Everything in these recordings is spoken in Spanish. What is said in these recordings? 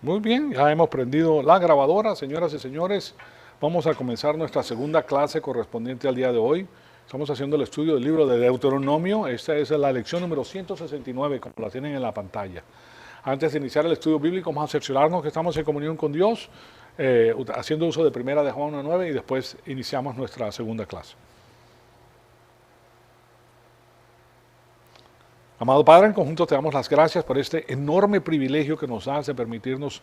Muy bien, ya hemos prendido la grabadora, señoras y señores. Vamos a comenzar nuestra segunda clase correspondiente al día de hoy. Estamos haciendo el estudio del libro de Deuteronomio. Esta es la lección número 169, como la tienen en la pantalla. Antes de iniciar el estudio bíblico, vamos a cerciorarnos que estamos en comunión con Dios, haciendo uso de primera de Juan 1:9 y después iniciamos nuestra segunda clase. Amado Padre, en conjunto te damos las gracias por este enorme privilegio que nos das de permitirnos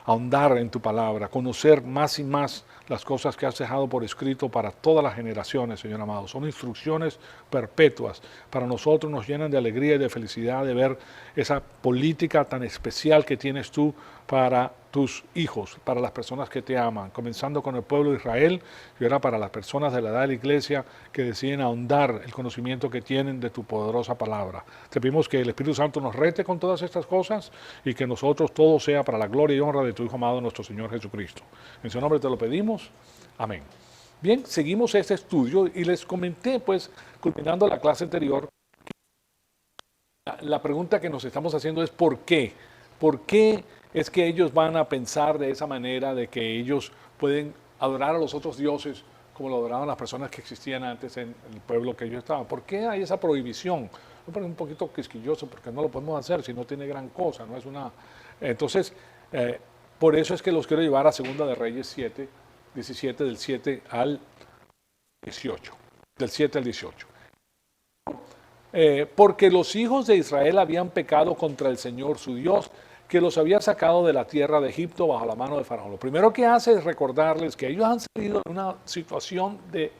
ahondar en tu palabra, conocer más y más las cosas que has dejado por escrito para todas las generaciones, Señor amado. Son instrucciones perpetuas. Para nosotros nos llenan de alegría y de felicidad de ver esa política tan especial que tienes tú para tus hijos, para las personas que te aman, comenzando con el pueblo de Israel y ahora para las personas de la edad de la iglesia que deciden ahondar el conocimiento que tienen de tu poderosa palabra. Te pedimos que el Espíritu Santo nos rete con todas estas cosas y que nosotros todo sea para la gloria y honra de tu Hijo amado, nuestro Señor Jesucristo. En su nombre te lo pedimos. Amén. Bien, seguimos este estudio y les comenté, pues, culminando la clase anterior, la pregunta que nos estamos haciendo es ¿por qué? ¿Por qué es que ellos van a pensar de esa manera, de que ellos pueden adorar a los otros dioses como lo adoraban las personas que existían antes en el pueblo que ellos estaban? ¿Por qué hay esa prohibición? Me parece un poquito quisquilloso porque no lo podemos hacer si no tiene gran cosa, no es una... Entonces, por eso es que los quiero llevar a Segunda de Reyes 7, 17, del 7 al 18, del 7 al 18. Porque los hijos de Israel habían pecado contra el Señor su Dios, que los había sacado de la tierra de Egipto bajo la mano de Faraón. Lo primero que hace es recordarles que ellos han salido de una situación de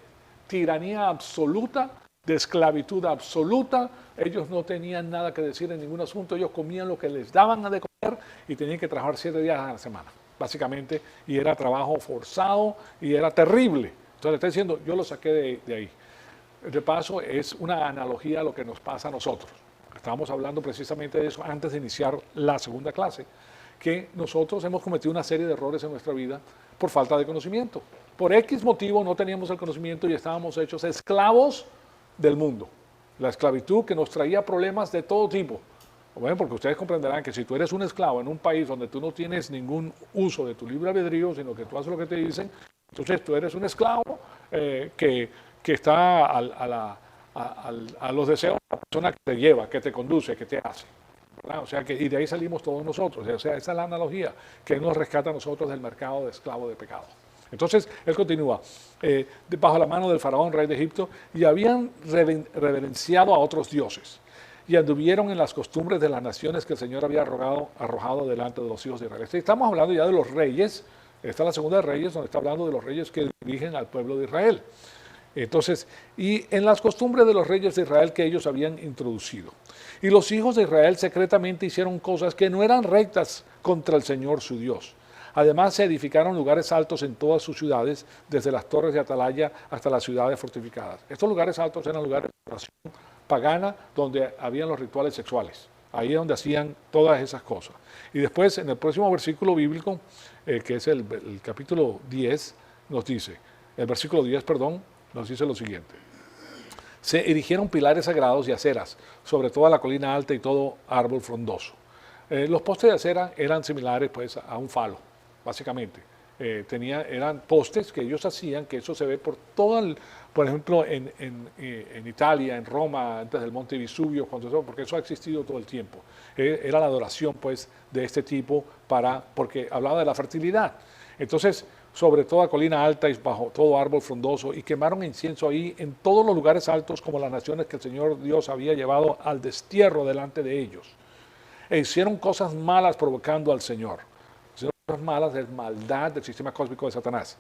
tiranía absoluta, de esclavitud absoluta. Ellos no tenían nada que decir en ningún asunto, ellos comían lo que les daban de comer y tenían que trabajar 7 días a la semana, básicamente, y era trabajo forzado y era terrible. Entonces le está diciendo, yo lo saqué de ahí. De paso, es una analogía a lo que nos pasa a nosotros. Estábamos hablando precisamente de eso antes de iniciar la segunda clase, que nosotros hemos cometido una serie de errores en nuestra vida por falta de conocimiento. Por X motivo no teníamos el conocimiento y estábamos hechos esclavos del mundo. La esclavitud que nos traía problemas de todo tipo. Bueno, porque ustedes comprenderán que si tú eres un esclavo en un país donde tú no tienes ningún uso de tu libre albedrío, sino que tú haces lo que te dicen, entonces tú eres un esclavo que está a los deseos de la persona que te lleva, que te conduce, que te hace. ¿Verdad? O sea que, y de ahí salimos todos nosotros. O sea, esa es la analogía que nos rescata a nosotros del mercado de esclavo de pecado. Entonces, él continúa, bajo la mano del faraón, rey de Egipto, y habían reverenciado a otros dioses, y anduvieron en las costumbres de las naciones que el Señor había arrojado delante de los hijos de Israel. Estamos hablando ya de los reyes. Esta es la segunda de Reyes, donde está hablando de los reyes que dirigen al pueblo de Israel. Entonces, y en las costumbres de los reyes de Israel que ellos habían introducido. Y los hijos de Israel secretamente hicieron cosas que no eran rectas contra el Señor su Dios. Además, se edificaron lugares altos en todas sus ciudades, desde las torres de Atalaya hasta las ciudades fortificadas. Estos lugares altos eran lugares de oración pagana donde habían los rituales sexuales. Ahí es donde hacían todas esas cosas. Y después, en el próximo versículo bíblico, que es el capítulo 10, nos dice, el versículo 10, perdón, nos dice lo siguiente. Se erigieron pilares sagrados y aceras sobre toda la colina alta y todo árbol frondoso. Los postes de acera eran similares pues, a un falo, básicamente. Eran postes que ellos hacían, que eso se ve por todo el, por ejemplo, en Italia, en Roma, antes del monte Vesubio, porque eso ha existido todo el tiempo. Era la adoración pues, de este tipo, porque hablaba de la fertilidad. Entonces, sobre toda colina alta y bajo todo árbol frondoso, y quemaron incienso ahí en todos los lugares altos como las naciones que el Señor Dios había llevado al destierro delante de ellos. E hicieron cosas malas provocando al Señor. Cosas malas es maldad del sistema cósmico de Satanás.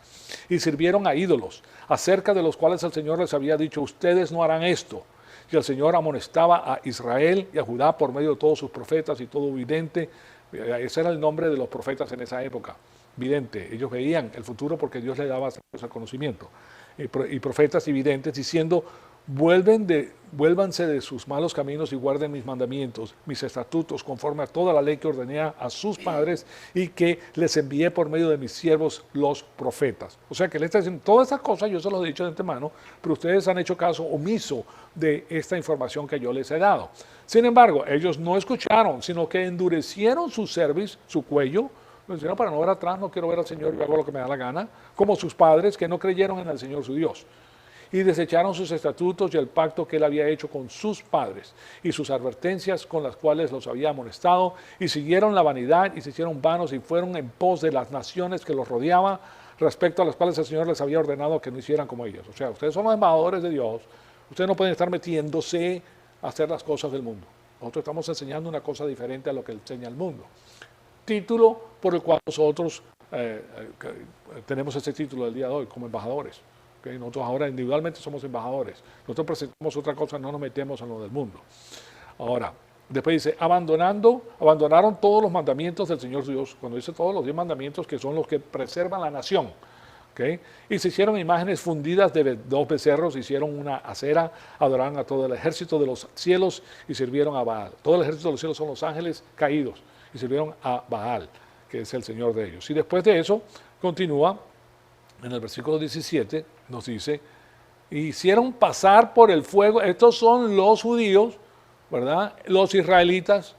Y sirvieron a ídolos, acerca de los cuales el Señor les había dicho, ustedes no harán esto. Y el Señor amonestaba a Israel y a Judá por medio de todos sus profetas y todo vidente. Ese era el nombre de los profetas en esa época. Vidente, ellos veían el futuro porque Dios les daba ese conocimiento. Y profetas y videntes diciendo, vuélvanse de sus malos caminos y guarden mis mandamientos, mis estatutos, conforme a toda la ley que ordené a sus padres y que les envié por medio de mis siervos los profetas. O sea que le está diciendo, todas estas cosas yo se los he dicho de antemano, pero ustedes han hecho caso omiso de esta información que yo les he dado. Sin embargo, ellos no escucharon, sino que endurecieron su cerviz, su cuello, Dice, no, para no ver atrás, no quiero ver al Señor, yo hago lo que me da la gana, como sus padres que no creyeron en el Señor su Dios y desecharon sus estatutos y el pacto que él había hecho con sus padres y sus advertencias con las cuales los había amonestado y siguieron la vanidad y se hicieron vanos y fueron en pos de las naciones que los rodeaban, respecto a las cuales el Señor les había ordenado que no hicieran como ellos. O sea, ustedes son los embajadores de Dios, ustedes no pueden estar metiéndose a hacer las cosas del mundo. Nosotros estamos enseñando una cosa diferente a lo que enseña el mundo. Título por el cual nosotros tenemos ese título del día de hoy como embajadores. ¿Okay? Nosotros ahora individualmente somos embajadores. Nosotros presentamos otra cosa, no nos metemos en lo del mundo. Ahora, después dice, abandonaron todos los mandamientos del Señor su Dios. Cuando dice todos los 10 mandamientos que son los que preservan la nación. ¿Okay? Y se hicieron imágenes fundidas de 2 becerros, hicieron una acera, adoraron a todo el ejército de los cielos y sirvieron a Baal. Todo el ejército de los cielos son los ángeles caídos y sirvieron a Baal, que es el Señor de ellos. Y después de eso, continúa, en el versículo 17, nos dice, hicieron pasar por el fuego, estos son los judíos, ¿verdad? Los israelitas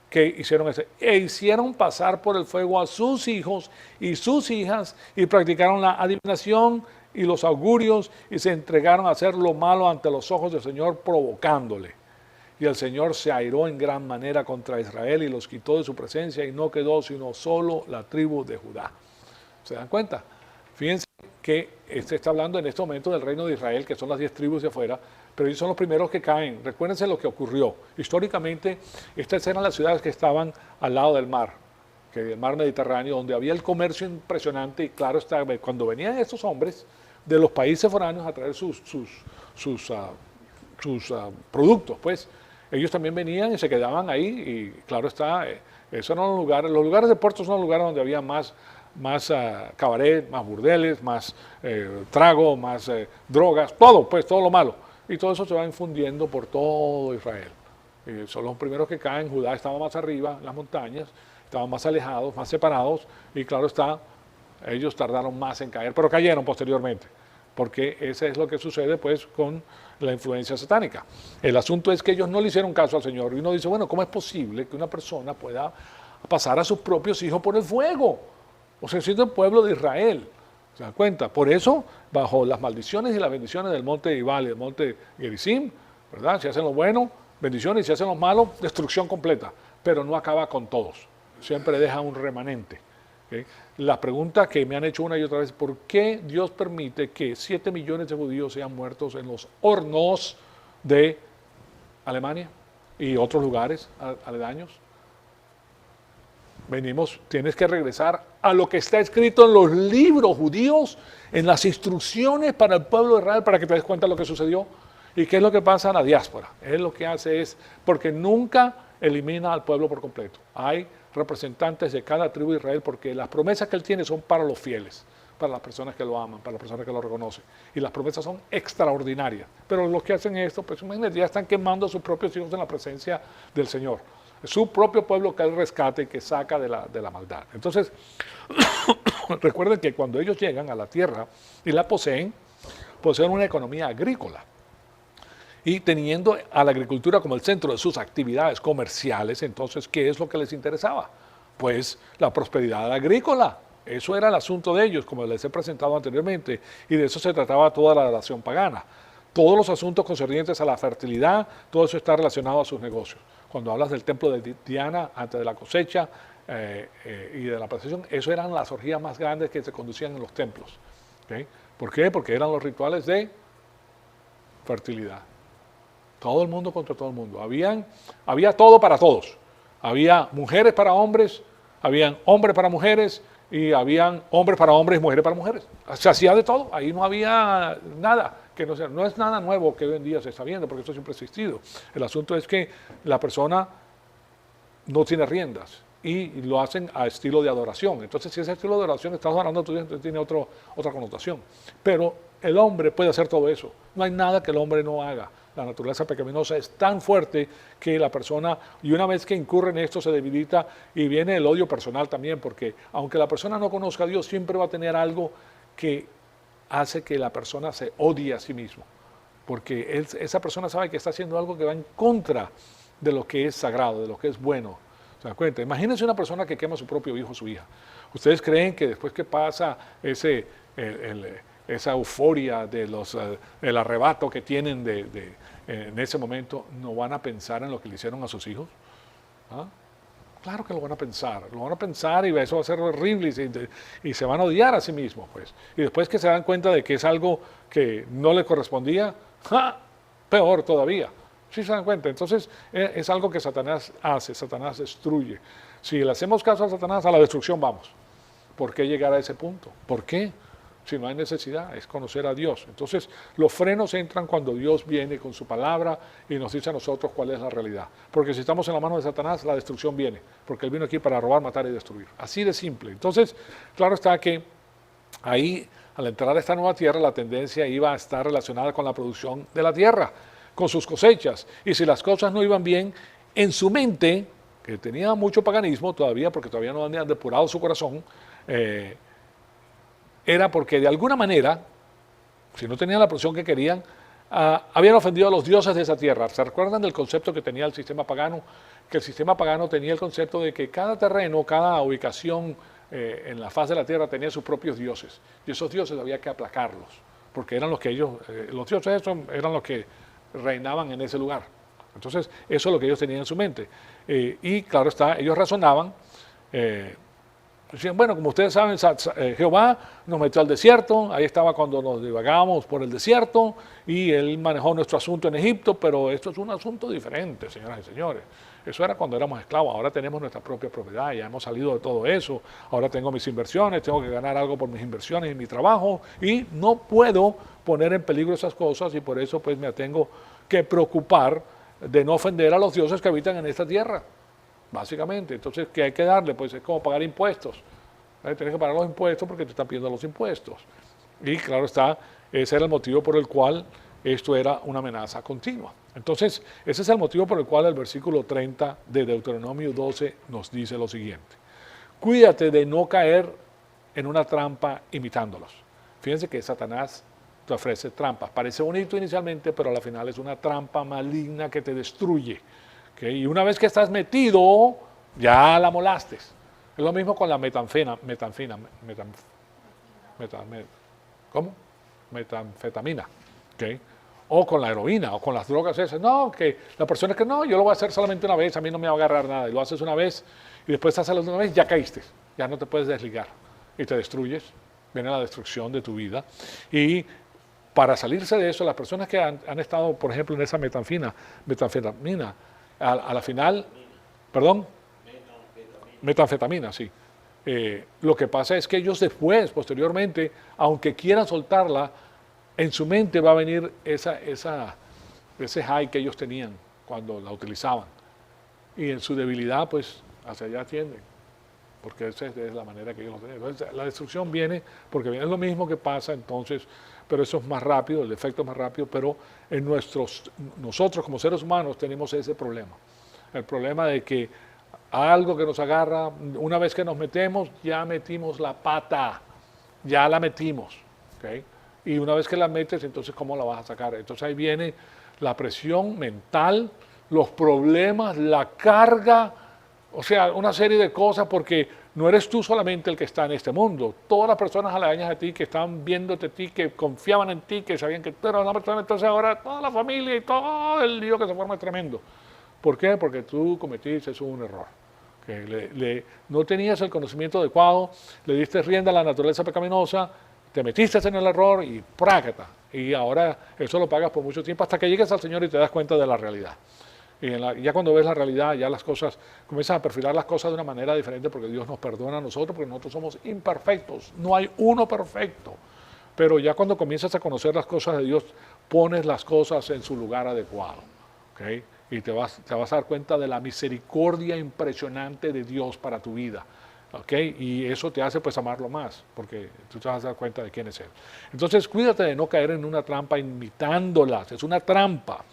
que hicieron eso, e hicieron pasar por el fuego a sus hijos y sus hijas y practicaron la adivinación y los augurios y se entregaron a hacer lo malo ante los ojos del Señor provocándole. Y el Señor se airó en gran manera contra Israel y los quitó de su presencia y no quedó sino solo la tribu de Judá. ¿Se dan cuenta? Fíjense que este está hablando en este momento del reino de Israel, que son las 10 tribus de afuera, pero ellos son los primeros que caen. Recuérdense lo que ocurrió. Históricamente, estas eran las ciudades que estaban al lado del mar, que el mar Mediterráneo, donde había el comercio impresionante y claro está, cuando venían estos hombres de los países foráneos a traer sus productos, pues ellos también venían y se quedaban ahí y claro está, esos eran los lugares de puerto son los lugares donde había más cabaret, más burdeles, más trago, más drogas, todo, pues todo lo malo. Y todo eso se va infundiendo por todo Israel. Son los primeros que caen. Judá estaba más arriba, en las montañas, estaban más alejados, más separados, y claro está, ellos tardaron más en caer, pero cayeron posteriormente, porque eso es lo que sucede pues con la influencia satánica. El asunto es que ellos no le hicieron caso al Señor, y uno dice, bueno, ¿cómo es posible que una persona pueda pasar a sus propios hijos por el fuego? O sea, siendo el pueblo de Israel, ¿se dan cuenta? Por eso, bajo las maldiciones y las bendiciones del monte Ibal y del monte Gerizim, ¿verdad? Si hacen lo bueno, bendiciones, y si hacen lo malo, destrucción completa. Pero no acaba con todos, siempre deja un remanente. ¿Okay? La pregunta que me han hecho una y otra vez, ¿por qué Dios permite que 7 millones de judíos sean muertos en los hornos de Alemania y otros lugares aledaños? Tienes que regresar a lo que está escrito en los libros judíos, en las instrucciones para el pueblo de Israel, para que te des cuenta de lo que sucedió. ¿Y qué es lo que pasa en la diáspora? Él lo que hace es, porque nunca elimina al pueblo por completo. Hay representantes de cada tribu de Israel, porque las promesas que él tiene son para los fieles, para las personas que lo aman, para las personas que lo reconocen. Y las promesas son extraordinarias. Pero los que hacen esto, pues imagínate, ya están quemando a sus propios hijos en la presencia del Señor. Su propio pueblo que él rescate y que saca de la maldad. Entonces, recuerden que cuando ellos llegan a la tierra y la poseen una economía agrícola. Y teniendo a la agricultura como el centro de sus actividades comerciales, entonces, ¿qué es lo que les interesaba? Pues la prosperidad agrícola. Eso era el asunto de ellos, como les he presentado anteriormente, y de eso se trataba toda la nación pagana. Todos los asuntos concernientes a la fertilidad, todo eso está relacionado a sus negocios. Cuando hablas del templo de Diana antes de la cosecha y de la procesión, eso eran las orgías más grandes que se conducían en los templos. ¿Okay? ¿Por qué? Porque eran los rituales de fertilidad. Todo el mundo contra todo el mundo. Había todo para todos. Había mujeres para hombres, habían hombres para mujeres, y habían hombres para hombres y mujeres para mujeres. Se hacía de todo, ahí no había nada que no sea. No es nada nuevo que hoy en día se está viendo, porque eso siempre ha existido. El asunto es que la persona no tiene riendas y lo hacen a estilo de adoración. Entonces, si ese estilo de adoración estás adorando, entonces tiene otra connotación. Pero el hombre puede hacer todo eso. No hay nada que el hombre no haga. La naturaleza pecaminosa es tan fuerte que la persona, y una vez que incurre en esto, se debilita y viene el odio personal también, porque aunque la persona no conozca a Dios, siempre va a tener algo que hace que la persona se odie a sí mismo, porque esa persona sabe que está haciendo algo que va en contra de lo que es sagrado, de lo que es bueno. ¿Se dan cuenta? Imagínense una persona que quema a su propio hijo o su hija. ¿Ustedes creen que después que pasa esa euforia el arrebato que tienen en ese momento, no van a pensar en lo que le hicieron a sus hijos? ¿Ah? Claro que lo van a pensar y eso va a ser horrible y se van a odiar a sí mismos, pues. Y después que se dan cuenta de que es algo que no le correspondía, ¡ja!, peor todavía. ¿Sí se dan cuenta? Entonces es algo que Satanás hace, Satanás destruye. Si le hacemos caso a Satanás, a la destrucción vamos. ¿Por qué llegar a ese punto? ¿Por qué? Si no hay necesidad, es conocer a Dios. Entonces, los frenos entran cuando Dios viene con su palabra y nos dice a nosotros cuál es la realidad. Porque si estamos en la mano de Satanás, la destrucción viene. Porque Él vino aquí para robar, matar y destruir. Así de simple. Entonces, claro está que ahí, al entrar a esta nueva tierra, la tendencia iba a estar relacionada con la producción de la tierra, con sus cosechas. Y si las cosas no iban bien, en su mente, que tenía mucho paganismo todavía, porque todavía no habían depurado su corazón, era porque de alguna manera, si no tenían la porción que querían, habían ofendido a los dioses de esa tierra. ¿Se recuerdan del concepto que tenía el sistema pagano? Que el sistema pagano tenía el concepto de que cada terreno, cada ubicación en la faz de la tierra tenía sus propios dioses. Y esos dioses había que aplacarlos, porque eran los que ellos, los dioses esos eran los que reinaban en ese lugar. Entonces, eso es lo que ellos tenían en su mente. Y claro está, ellos razonaban. Decían, bueno, como ustedes saben, Jehová nos metió al desierto, ahí estaba cuando nos divagábamos por el desierto, y Él manejó nuestro asunto en Egipto, pero esto es un asunto diferente, señoras y señores. Eso era cuando éramos esclavos, ahora tenemos nuestra propia propiedad, ya hemos salido de todo eso, ahora tengo mis inversiones, tengo que ganar algo por mis inversiones y mi trabajo, y no puedo poner en peligro esas cosas, y por eso pues me tengo que preocupar de no ofender a los dioses que habitan en esta tierra. Básicamente, entonces, ¿qué hay que darle? Pues es como pagar impuestos. Tienes que pagar los impuestos porque te están pidiendo los impuestos. Y claro está, ese era el motivo por el cual esto era una amenaza continua. Entonces, ese es el motivo por el cual el versículo 30 de Deuteronomio 12 nos dice lo siguiente. Cuídate de no caer en una trampa imitándolos. Fíjense que Satanás te ofrece trampas. Parece bonito inicialmente, pero al final es una trampa maligna que te destruye. ¿Okay? Y una vez que estás metido, ya la molaste. Es lo mismo con la metanfetamina. ¿Okay? O con la heroína, o con las drogas esas. No, que la persona es que no, yo lo voy a hacer solamente una vez, a mí no me va a agarrar nada. Y lo haces una vez, y después haces una vez, ya caíste. Ya no te puedes desligar. Y te destruyes. Viene la destrucción de tu vida. Y para salirse de eso, las personas que han estado, por ejemplo, en esa metanfetamina, a la final, perdón, metanfetamina, sí. Lo que pasa es que ellos después, posteriormente, aunque quieran soltarla, en su mente va a venir ese high que ellos tenían cuando la utilizaban. Y en su debilidad, pues, hacia allá tienden. Porque esa es la manera que ellos lo tienen. Entonces, la destrucción viene porque viene lo mismo que pasa entonces, pero eso es más rápido, el efecto es más rápido, pero nosotros como seres humanos tenemos ese problema. El problema de que algo que nos agarra, una vez que nos metemos, ya metimos la pata, ya la metimos. ¿Okay? Y una vez que la metes, entonces ¿cómo la vas a sacar? Entonces ahí viene la presión mental, los problemas, la carga, o sea, una serie de cosas, porque no eres tú solamente el que está en este mundo. Todas las personas aledañas a ti que estaban viéndote a ti, que confiaban en ti, que sabían que tú eras una persona, entonces ahora toda la familia y todo el lío que se forma es tremendo. ¿Por qué? Porque tú cometiste un error. Que no tenías el conocimiento adecuado, le diste rienda a la naturaleza pecaminosa, te metiste en el error y prácata. Y ahora eso lo pagas por mucho tiempo hasta que llegues al Señor y te das cuenta de la realidad. Y ya cuando ves la realidad, ya las cosas, comienzas a perfilar las cosas de una manera diferente porque Dios nos perdona a nosotros, porque nosotros somos imperfectos, no hay uno perfecto. Pero ya cuando comienzas a conocer las cosas de Dios, pones las cosas en su lugar adecuado. ¿Okay? Y te vas a dar cuenta de la misericordia impresionante de Dios para tu vida. ¿Okay? Y eso te hace pues amarlo más, porque tú te vas a dar cuenta de quién es Él. Entonces cuídate de no caer en una trampa imitándolas, es una trampa.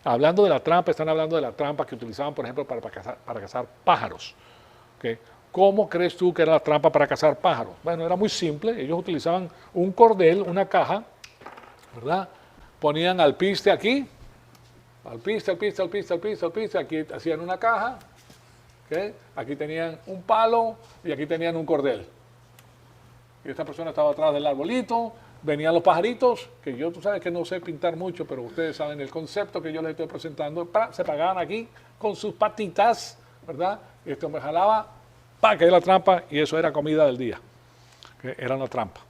Hablando de la trampa, están hablando de la trampa que utilizaban, por ejemplo, para cazar pájaros. ¿Okay? ¿Cómo crees tú que era la trampa para cazar pájaros? Bueno, era muy simple. Ellos utilizaban un cordel, una caja, ¿verdad? Ponían alpiste aquí, alpiste, aquí hacían una caja, ¿ok? Aquí tenían un palo y aquí tenían un cordel. Y esta persona estaba atrás del arbolito, venían los pajaritos, que yo, tú sabes que no sé pintar mucho, pero ustedes saben el concepto que yo les estoy presentando, se pagaban aquí con sus patitas, ¿verdad? Y este hombre jalaba, para caer la trampa, y eso era comida del día, que era una trampa.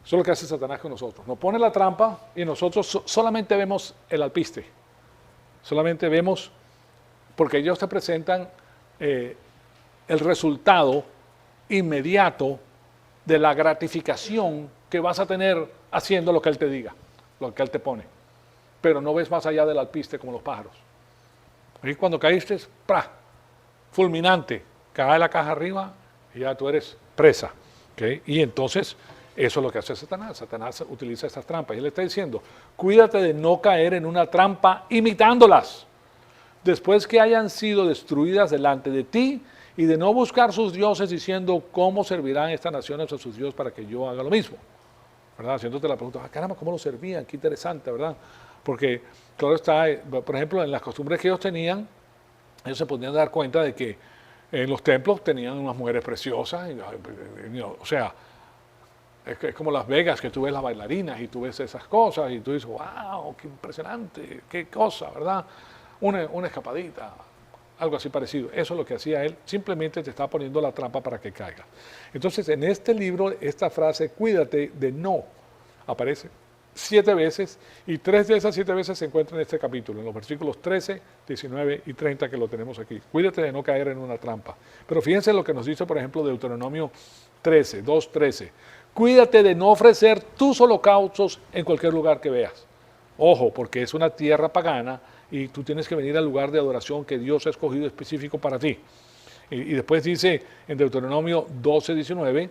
Eso es lo que hace Satanás con nosotros. Nos pone la trampa y nosotros solamente vemos el alpiste, solamente vemos, porque ellos te presentan el resultado inmediato de la gratificación que vas a tener haciendo lo que Él te diga, lo que Él te pone. Pero no ves más allá del alpiste como los pájaros. Y cuando caíste, ¡pra! Fulminante, cae la caja arriba y ya tú eres presa. ¿Okay? Y entonces, eso es lo que hace Satanás. Satanás utiliza estas trampas. Y él está diciendo, cuídate de no caer en una trampa imitándolas, después que hayan sido destruidas delante de ti, y de no buscar sus dioses diciendo cómo servirán estas naciones a sus dioses para que yo haga lo mismo. ¿Verdad? Haciéndote la pregunta, caramba, ¿cómo lo servían? Qué interesante, ¿verdad? Porque, claro está, por ejemplo, en las costumbres que ellos tenían, ellos se podían dar cuenta de que en los templos tenían unas mujeres preciosas, o sea, es como Las Vegas, que tú ves las bailarinas y tú ves esas cosas y tú dices, wow, qué impresionante, qué cosa, ¿verdad? Una escapadita, algo así parecido. Eso es lo que hacía él, simplemente te está poniendo la trampa para que caiga. Entonces, en este libro, esta frase, cuídate de no, aparece 7 veces, y 3 de esas 7 veces se encuentran en este capítulo, en los versículos 13, 19 y 30 que lo tenemos aquí. Cuídate de no caer en una trampa. Pero fíjense lo que nos dice, por ejemplo, Deuteronomio 13, 2:13. Cuídate de no ofrecer tus holocaustos en cualquier lugar que veas. Ojo, porque es una tierra pagana, y tú tienes que venir al lugar de adoración que Dios ha escogido específico para ti. Y después dice en Deuteronomio 12:19,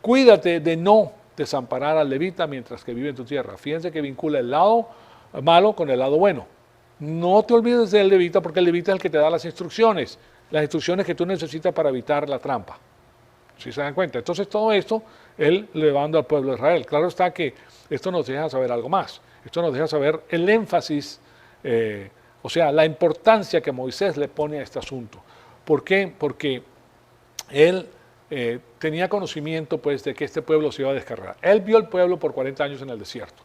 cuídate de no desamparar al levita mientras que vive en tu tierra. Fíjense que vincula el lado malo con el lado bueno. No te olvides del levita, porque el levita es el que te da las instrucciones que tú necesitas para evitar la trampa. ¿Sí se dan cuenta? Entonces todo esto, él levando al pueblo de Israel. Claro está que esto nos deja saber algo más. Esto nos deja saber el énfasis, o sea, la importancia que Moisés le pone a este asunto. ¿Por qué? Porque él tenía conocimiento, pues, de que este pueblo se iba a descargar. Él vio el pueblo por 40 años en el desierto.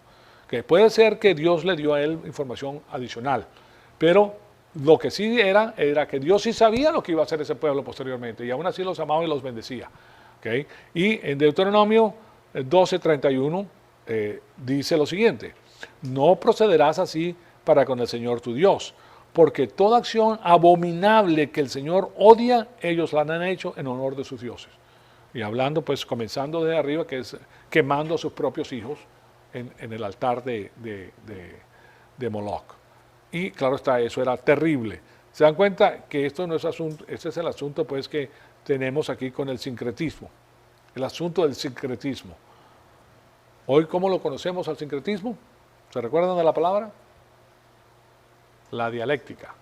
Que puede ser que Dios le dio a él información adicional, pero lo que sí era que Dios sí sabía lo que iba a hacer ese pueblo posteriormente, y aún así los amaba y los bendecía. ¿Okay? Y en Deuteronomio 12:31 dice lo siguiente: no procederás así para con el Señor tu Dios, porque toda acción abominable que el Señor odia, ellos la han hecho en honor de sus dioses. Y hablando, pues, comenzando de arriba, que es quemando a sus propios hijos en el altar de Moloch. Y claro está, eso era terrible. ¿Se dan cuenta que esto no es asunto? Este es el asunto, pues, que tenemos aquí con el sincretismo. El asunto del sincretismo. Hoy, ¿cómo lo conocemos al sincretismo? ¿Se recuerdan de la palabra? La dialéctica.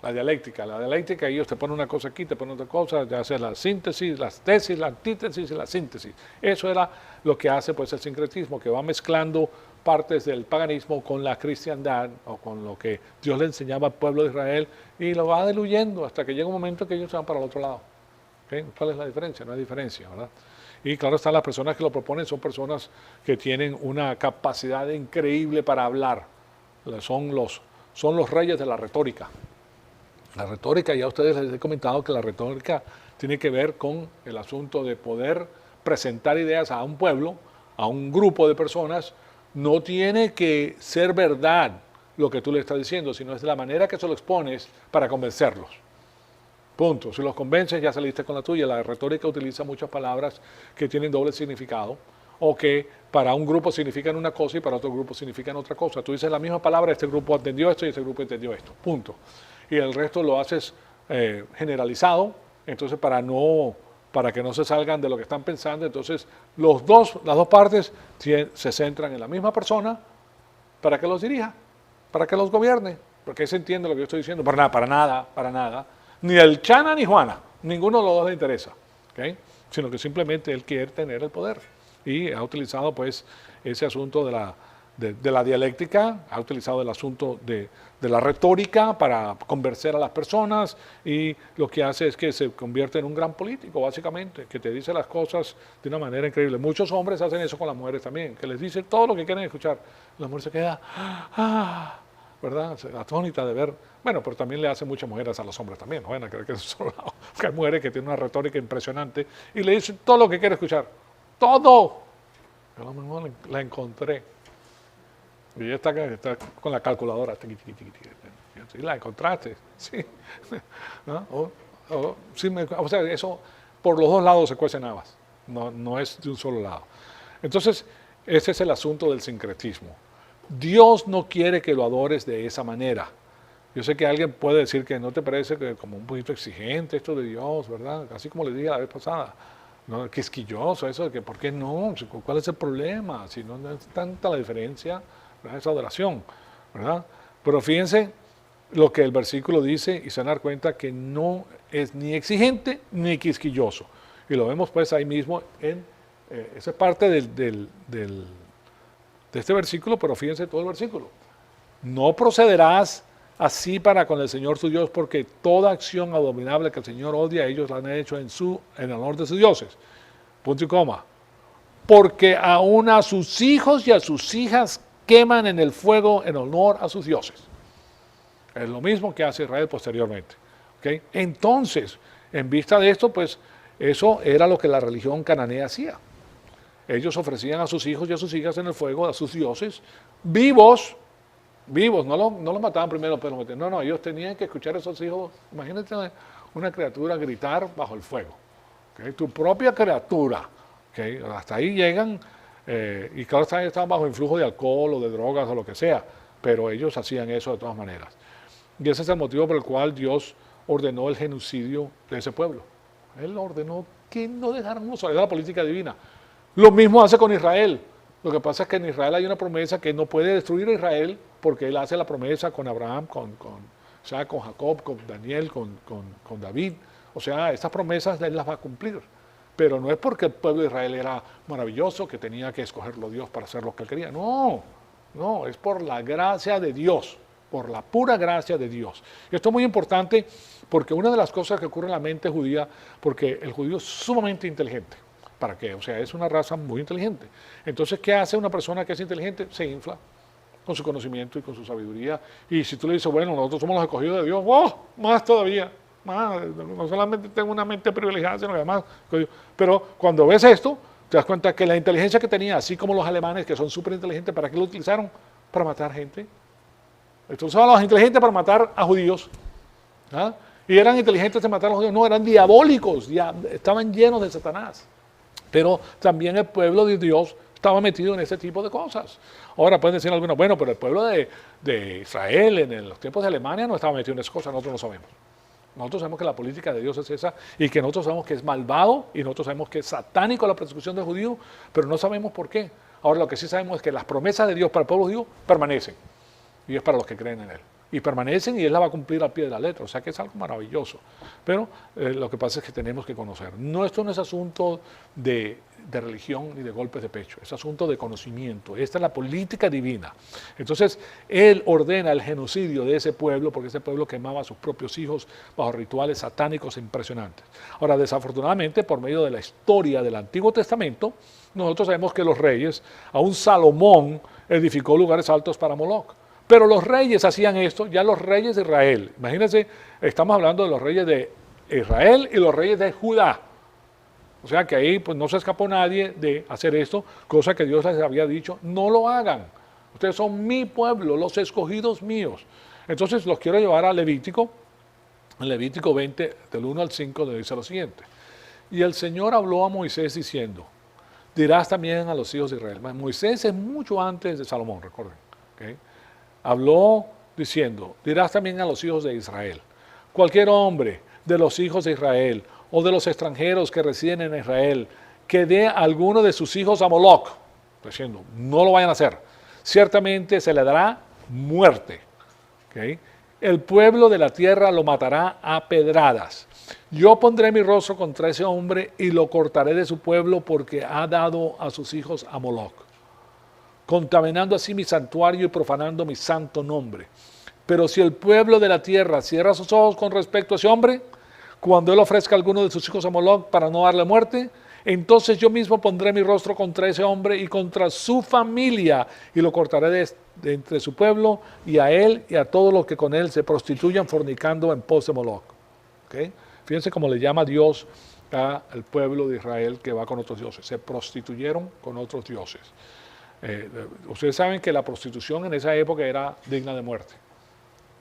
La dialéctica, ellos te ponen una cosa aquí, te ponen otra cosa, ya sea la síntesis, las tesis, la antítesis y la síntesis. Eso era lo que hace, pues, el sincretismo, que va mezclando partes del paganismo con la cristiandad, o con lo que Dios le enseñaba al pueblo de Israel, y lo va diluyendo hasta que llega un momento que ellos se van para el otro lado. ¿Okay? ¿Cuál es la diferencia? No hay diferencia, ¿verdad? Y claro están, las personas que lo proponen son personas que tienen una capacidad increíble para hablar. Son los reyes de la retórica. La retórica, ya a ustedes les he comentado que la retórica tiene que ver con el asunto de poder presentar ideas a un pueblo, a un grupo de personas. No tiene que ser verdad lo que tú le estás diciendo, sino es de la manera que se lo expones para convencerlos. Punto. Si los convences, ya saliste con la tuya. La retórica utiliza muchas palabras que tienen doble significado, o que para un grupo significan una cosa y para otro grupo significan otra cosa. Tú dices la misma palabra, este grupo entendió esto y este grupo entendió esto. Punto. Y el resto lo haces generalizado, entonces para que no se salgan de lo que están pensando. Entonces las dos partes se centran en la misma persona para que los dirija, para que los gobierne, porque se entiende lo que yo estoy diciendo. Para nada. Ni el Chana ni Juana, ninguno de los dos le interesa, ¿okay? Sino que simplemente él quiere tener el poder, y ha utilizado, pues, ese asunto de la dialéctica, ha utilizado el asunto de la retórica para convencer a las personas y lo que hace es que se convierte en un gran político, básicamente, que te dice las cosas de una manera increíble. Muchos hombres hacen eso con las mujeres también, que les dicen todo lo que quieren escuchar. La mujer se queda, ¿verdad? Atónita de ver. Bueno, pero también le hacen muchas mujeres a los hombres también, no van a creer que es solo lado. Porque hay mujeres que tienen una retórica impresionante y le dicen todo lo que quiere escuchar. ¡Todo! Yo no la encontré. Y ella está con la calculadora. ¿Sí la encontraste? Sí. ¿No? O sea, eso por los dos lados se cuecen habas. No es de un solo lado. Entonces, ese es el asunto del sincretismo. Dios no quiere que lo adores de esa manera. Yo sé que alguien puede decir que no te parece que como un poquito exigente esto de Dios, ¿verdad? Así como le dije la vez pasada. No, quisquilloso, eso de que ¿por qué no? ¿Cuál es el problema? Si no es tanta la diferencia, ¿verdad? Esa adoración, ¿verdad? Pero fíjense lo que el versículo dice y se van a dar cuenta que no es ni exigente ni quisquilloso. Y lo vemos pues ahí mismo en esa parte de este versículo, pero fíjense todo el versículo. No procederás así para con el Señor tu Dios, porque toda acción abominable que el Señor odia, ellos la han hecho en honor de sus dioses. Punto y coma. Porque aún a sus hijos y a sus hijas queman en el fuego en honor a sus dioses. Es lo mismo que hace Israel posteriormente. ¿Okay? Entonces, en vista de esto, pues eso era lo que la religión cananea hacía. Ellos ofrecían a sus hijos y a sus hijas en el fuego, a sus dioses, vivos, no los mataban primero, pero no, ellos tenían que escuchar a esos hijos. Imagínate una criatura gritar bajo el fuego. ¿Okay? Tu propia criatura. ¿Okay? Hasta ahí llegan, y claro, estaban bajo influjo de alcohol o de drogas o lo que sea, pero ellos hacían eso de todas maneras. Y ese es el motivo por el cual Dios ordenó el genocidio de ese pueblo. Él ordenó que no dejaran usar la política divina. Lo mismo hace con Israel. Lo que pasa es que en Israel hay una promesa que no puede destruir a Israel porque él hace la promesa con Abraham, con Jacob, con Daniel, con David. O sea, estas promesas él las va a cumplir. Pero no es porque el pueblo de Israel era maravilloso que tenía que escogerlo Dios para hacer lo que él quería. No, es por la gracia de Dios, por la pura gracia de Dios. Y esto es muy importante porque una de las cosas que ocurre en la mente judía, porque el judío es sumamente inteligente. ¿Para qué? O sea, es una raza muy inteligente. Entonces, ¿qué hace una persona que es inteligente? Se infla con su conocimiento y con su sabiduría. Y si tú le dices, bueno, nosotros somos los escogidos de Dios, ¡oh! Más todavía. Más, no solamente tengo una mente privilegiada, sino que además... Pero cuando ves esto, te das cuenta que la inteligencia que tenía, así como los alemanes, que son súper inteligentes, ¿para qué lo utilizaron? Para matar gente. Entonces usaban a los inteligentes para matar a judíos. ¿Ah? Y eran inteligentes de matar a los judíos. No, eran diabólicos, estaban llenos de Satanás. Pero también el pueblo de Dios estaba metido en ese tipo de cosas. Ahora pueden decir algunos, bueno, pero el pueblo de Israel en los tiempos de Alemania no estaba metido en esas cosas, nosotros no sabemos. Nosotros sabemos que la política de Dios es esa y que nosotros sabemos que es malvado y nosotros sabemos que es satánico la persecución del judío, pero no sabemos por qué. Ahora lo que sí sabemos es que las promesas de Dios para el pueblo judío permanecen y es para los que creen en él. Y permanecen y él la va a cumplir al pie de la letra, o sea que es algo maravilloso. Pero lo que pasa es que tenemos que conocer. Esto no es asunto de religión ni de golpes de pecho, es asunto de conocimiento. Esta es la política divina. Entonces, él ordena el genocidio de ese pueblo porque ese pueblo quemaba a sus propios hijos bajo rituales satánicos impresionantes. Ahora, desafortunadamente, por medio de la historia del Antiguo Testamento, nosotros sabemos que los reyes, aún Salomón edificó lugares altos para Moloc. Pero los reyes hacían esto, ya los reyes de Israel. Imagínense, estamos hablando de los reyes de Israel y los reyes de Judá. O sea que ahí pues, no se escapó nadie de hacer esto, cosa que Dios les había dicho, no lo hagan. Ustedes son mi pueblo, los escogidos míos. Entonces los quiero llevar a Levítico. En Levítico 20, del 1 al 5, le dice lo siguiente. Y el Señor habló a Moisés diciendo, dirás también a los hijos de Israel. Moisés es mucho antes de Salomón, recuerden. ¿Okay? Habló diciendo, dirás también a los hijos de Israel, cualquier hombre de los hijos de Israel o de los extranjeros que residen en Israel, que dé a alguno de sus hijos a Moloc, diciendo, no lo vayan a hacer, ciertamente se le dará muerte. ¿Okay? El pueblo de la tierra lo matará a pedradas. Yo pondré mi rostro contra ese hombre y lo cortaré de su pueblo porque ha dado a sus hijos a Moloc. contaminando así mi santuario y profanando mi santo nombre. Pero si el pueblo de la tierra cierra sus ojos con respecto a ese hombre, cuando él ofrezca a alguno de sus hijos a Moloc para no darle muerte, entonces yo mismo pondré mi rostro contra ese hombre y contra su familia, y lo cortaré de entre su pueblo, y a él y a todos los que con él se prostituyan fornicando en pos de Moloc. ¿Okay? Fíjense cómo le llama Dios al pueblo de Israel que va con otros dioses. Se prostituyeron con otros dioses. Ustedes saben que la prostitución en esa época era digna de muerte.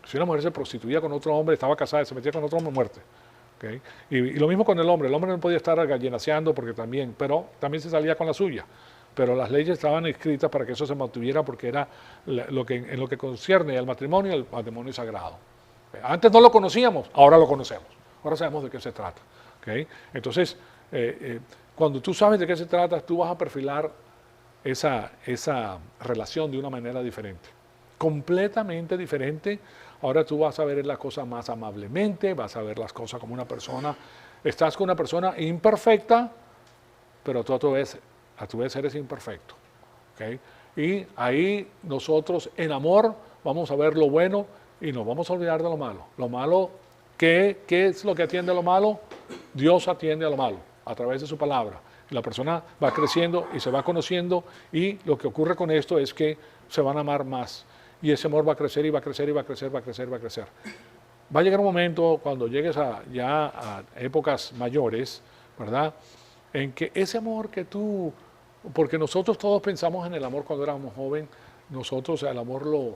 Si una mujer se prostituía con otro hombre, estaba casada y se metía con otro hombre, muerte. ¿Okay? Y lo mismo con el hombre no podía estar gallinaceando pero también se salía con la suya. Pero las leyes estaban escritas para que eso se mantuviera porque era en lo que concierne al matrimonio, el matrimonio sagrado. Antes no lo conocíamos, ahora lo conocemos. Ahora sabemos de qué se trata. ¿Okay? Entonces, cuando tú sabes de qué se trata, tú vas a perfilar esa relación de una manera diferente. Completamente diferente. Ahora tú vas a ver las cosas más amablemente, vas a ver las cosas como una persona. Estás con una persona imperfecta, pero tú a tu vez eres imperfecto. ¿Okay? Y ahí nosotros en amor vamos a ver lo bueno y nos vamos a olvidar de lo malo. Lo malo, ¿qué es lo que atiende a lo malo? Dios atiende a lo malo a través de su palabra. Y la persona va creciendo y se va conociendo, y lo que ocurre con esto es que se van a amar más. Y ese amor va a crecer y va a crecer y va a crecer, va a crecer, va a crecer. Va a llegar un momento cuando llegues ya a épocas mayores, ¿verdad? En que ese amor que tú, porque nosotros todos pensamos en el amor cuando éramos jóvenes, nosotros el amor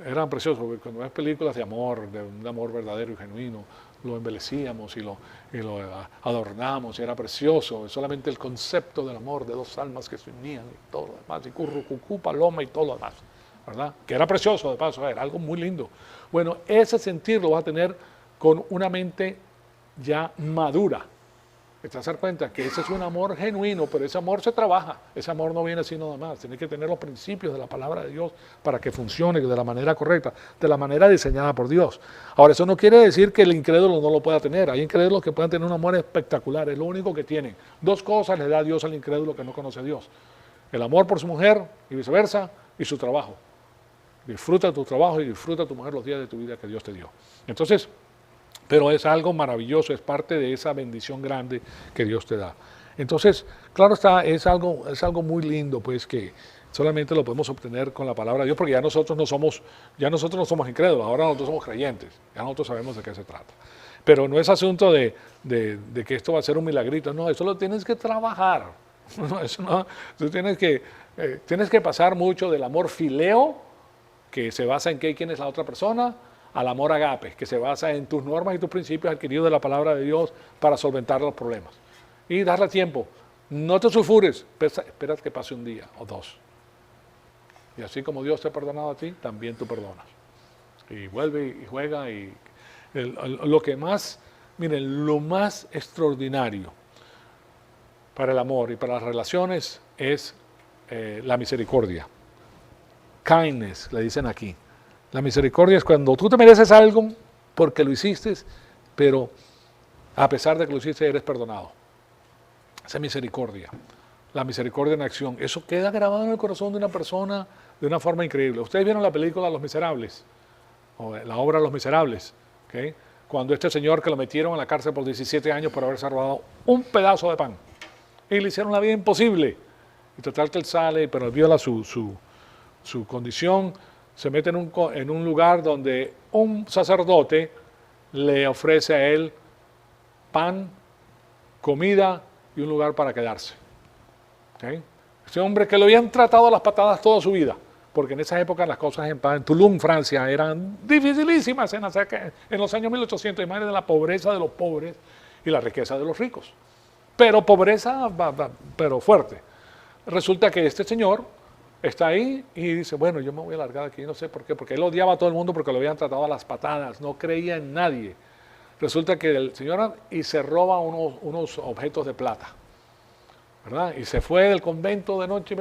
eran preciosos, porque cuando ves películas de amor, de un amor verdadero y genuino, lo embelecíamos y lo adornamos y era precioso. Solamente el concepto del amor de dos almas que se unían y todo lo demás, y currucucú, paloma y todo lo demás, ¿verdad? Que era precioso de paso, era algo muy lindo. Bueno, ese sentir lo vas a tener con una mente ya madura. Te vas a dar cuenta que ese es un amor genuino, pero ese amor se trabaja. Ese amor no viene así nada más. Tienes que tener los principios de la palabra de Dios para que funcione de la manera correcta, de la manera diseñada por Dios. Ahora, eso no quiere decir que el incrédulo no lo pueda tener. Hay incrédulos que pueden tener un amor espectacular, es lo único que tienen. Dos cosas le da Dios al incrédulo que no conoce a Dios: el amor por su mujer y viceversa, y su trabajo. Disfruta tu trabajo y disfruta tu mujer los días de tu vida que Dios te dio. Entonces, pero es algo maravilloso, es parte de esa bendición grande que Dios te da. Entonces, claro está, es algo muy lindo, pues, que solamente lo podemos obtener con la palabra de Dios, porque ya nosotros no somos incrédulos, ahora nosotros somos creyentes, ya nosotros sabemos de qué se trata. Pero no es asunto de que esto va a ser un milagrito, no, eso lo tienes que trabajar. No, eso no, tú tienes que pasar mucho del amor fileo, que se basa en quién es la otra persona, al amor agape, que se basa en tus normas y tus principios adquiridos de la palabra de Dios para solventar los problemas. Y darle tiempo. No te sulfures, espera que pase un día o dos. Y así como Dios te ha perdonado a ti, también tú perdonas. Y vuelve y juega. Y lo más extraordinario para el amor y para las relaciones es la misericordia. Kindness, le dicen aquí. La misericordia es cuando tú te mereces algo porque lo hiciste, pero a pesar de que lo hiciste, eres perdonado. Esa misericordia. La misericordia en acción. Eso queda grabado en el corazón de una persona de una forma increíble. Ustedes vieron la película Los Miserables, o la obra Los Miserables, ¿okay? Cuando este señor que lo metieron a la cárcel por 17 años por haberse robado un pedazo de pan. Y le hicieron la vida imposible. Y total que él sale, pero él viola su condición. Se mete en un lugar donde un sacerdote le ofrece a él pan, comida y un lugar para quedarse. ¿Okay? Ese hombre que lo habían tratado a las patadas toda su vida, porque en esa época las cosas en Toulon, Francia, eran dificilísimas en los años 1800, y más de la pobreza de los pobres y la riqueza de los ricos. Pero pobreza, pero fuerte. Resulta que este señor está ahí y dice, bueno, yo me voy a largar aquí, no sé por qué, porque él odiaba a todo el mundo porque lo habían tratado a las patadas, no creía en nadie. Resulta que el señor y se roba unos objetos de plata, ¿verdad? Y se fue del convento de noche,